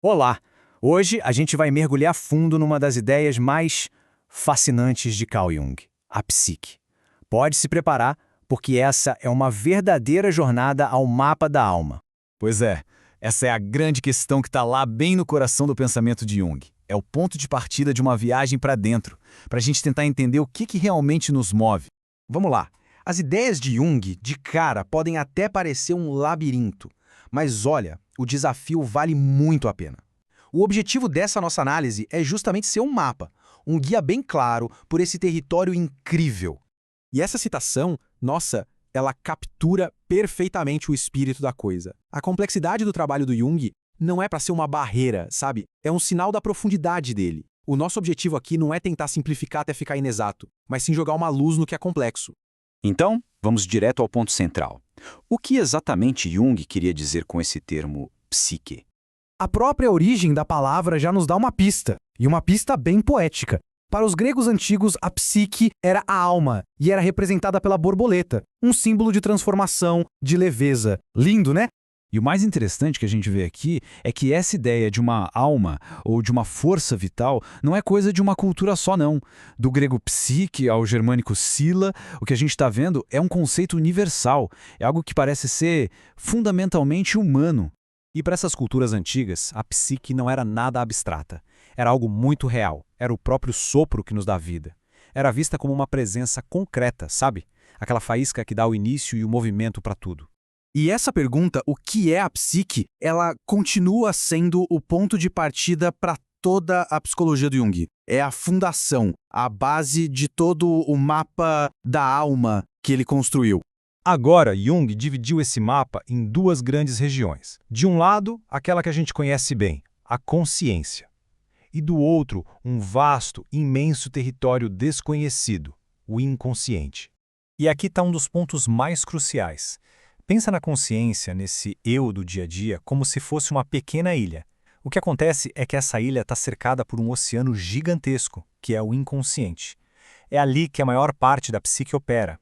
Olá! Hoje a gente vai mergulhar fundo numa das ideias mais fascinantes de Carl Jung, a psique. Pode se preparar, porque essa é uma verdadeira jornada ao mapa da alma. Pois é, essa é a grande questão que está lá bem no coração do pensamento de Jung. É o ponto de partida de uma viagem para dentro, para a gente tentar entender o que realmente nos move. Vamos lá. As ideias de Jung, de cara, podem até parecer um labirinto. Mas olha, o desafio vale muito a pena. O objetivo dessa nossa análise é justamente ser um mapa, um guia bem claro por esse território incrível. E essa citação, nossa, ela captura perfeitamente o espírito da coisa. A complexidade do trabalho do Jung não é para ser uma barreira, sabe? É um sinal da profundidade dele. O nosso objetivo aqui não é tentar simplificar até ficar inexato, mas sim jogar uma luz no que é complexo. Então, vamos direto ao ponto central. O que exatamente Jung queria dizer com esse termo psique? A própria origem da palavra já nos dá uma pista, e uma pista bem poética. Para os gregos antigos, a psique era a alma, e era representada pela borboleta, um símbolo de transformação, de leveza. Lindo, né? E o mais interessante que a gente vê aqui é que essa ideia de uma alma ou de uma força vital não é coisa de uma cultura só, não. Do grego psique ao germânico sila, o que a gente está vendo é um conceito universal, é algo que parece ser fundamentalmente humano. E para essas culturas antigas, a psique não era nada abstrata. Era algo muito real, era o próprio sopro que nos dá vida. Era vista como uma presença concreta, sabe? Aquela faísca que dá o início e o movimento para tudo. E essa pergunta, o que é a psique, ela continua sendo o ponto de partida para toda a psicologia do Jung. É a fundação, a base de todo o mapa da alma que ele construiu. Agora, Jung dividiu esse mapa em duas grandes regiões. De um lado, aquela que a gente conhece bem, a consciência. E do outro, um vasto, imenso território desconhecido, o inconsciente. E aqui está um dos pontos mais cruciais. Pensa na consciência, nesse eu do dia a dia, como se fosse uma pequena ilha. O que acontece é que essa ilha está cercada por um oceano gigantesco, que é o inconsciente. É ali que a maior parte da psique opera.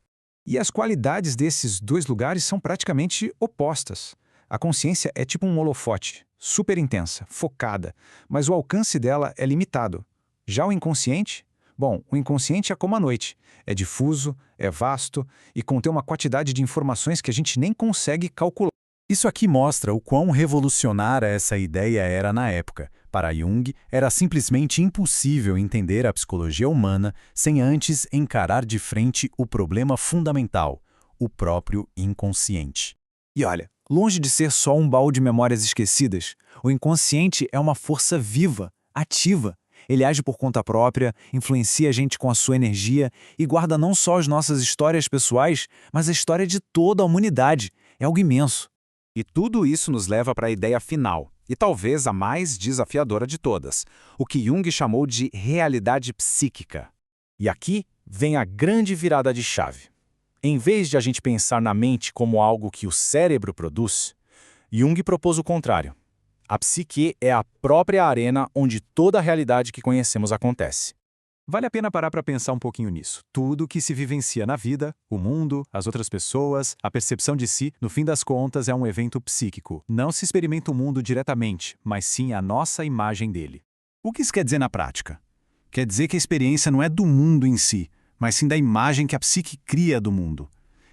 E as qualidades desses dois lugares são praticamente opostas. A consciência é tipo um holofote, super intensa, focada, mas o alcance dela é limitado. Já o inconsciente? Bom, o inconsciente é como a noite. É difuso, é vasto e contém uma quantidade de informações que a gente nem consegue calcular. Isso aqui mostra o quão revolucionária essa ideia era na época. Para Jung, era simplesmente impossível entender a psicologia humana sem antes encarar de frente o problema fundamental, o próprio inconsciente. E olha, longe de ser só um baú de memórias esquecidas, o inconsciente é uma força viva, ativa. Ele age por conta própria, influencia a gente com a sua energia e guarda não só as nossas histórias pessoais, mas a história de toda a humanidade. É algo imenso. E tudo isso nos leva para a ideia final, e talvez a mais desafiadora de todas, o que Jung chamou de realidade psíquica. E aqui vem a grande virada de chave. Em vez de a gente pensar na mente como algo que o cérebro produz, Jung propôs o contrário. A psique é a própria arena onde toda a realidade que conhecemos acontece. Vale a pena parar para pensar um pouquinho nisso. Tudo que se vivencia na vida, o mundo, as outras pessoas, a percepção de si, no fim das contas é um evento psíquico. Não se experimenta o mundo diretamente, mas sim a nossa imagem dele. O que isso quer dizer na prática? Quer dizer que a experiência não é do mundo em si, mas sim da imagem que a psique cria do mundo.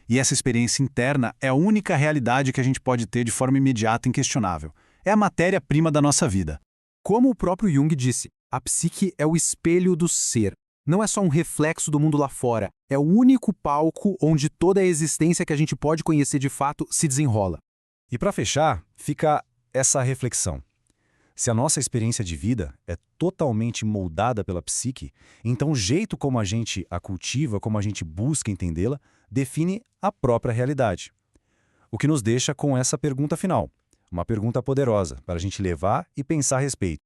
E essa experiência interna é a única realidade que a gente pode ter de forma imediata e inquestionável. É a matéria-prima da nossa vida. Como o próprio Jung disse, a psique é o espelho do ser. Não é só um reflexo do mundo lá fora, é o único palco onde toda a existência que a gente pode conhecer de fato se desenrola. E para fechar, fica essa reflexão. Se a nossa experiência de vida é totalmente moldada pela psique, então o jeito como a gente a cultiva, como a gente busca entendê-la, define a própria realidade. O que nos deixa com essa pergunta final. Uma pergunta poderosa para a gente levar e pensar a respeito.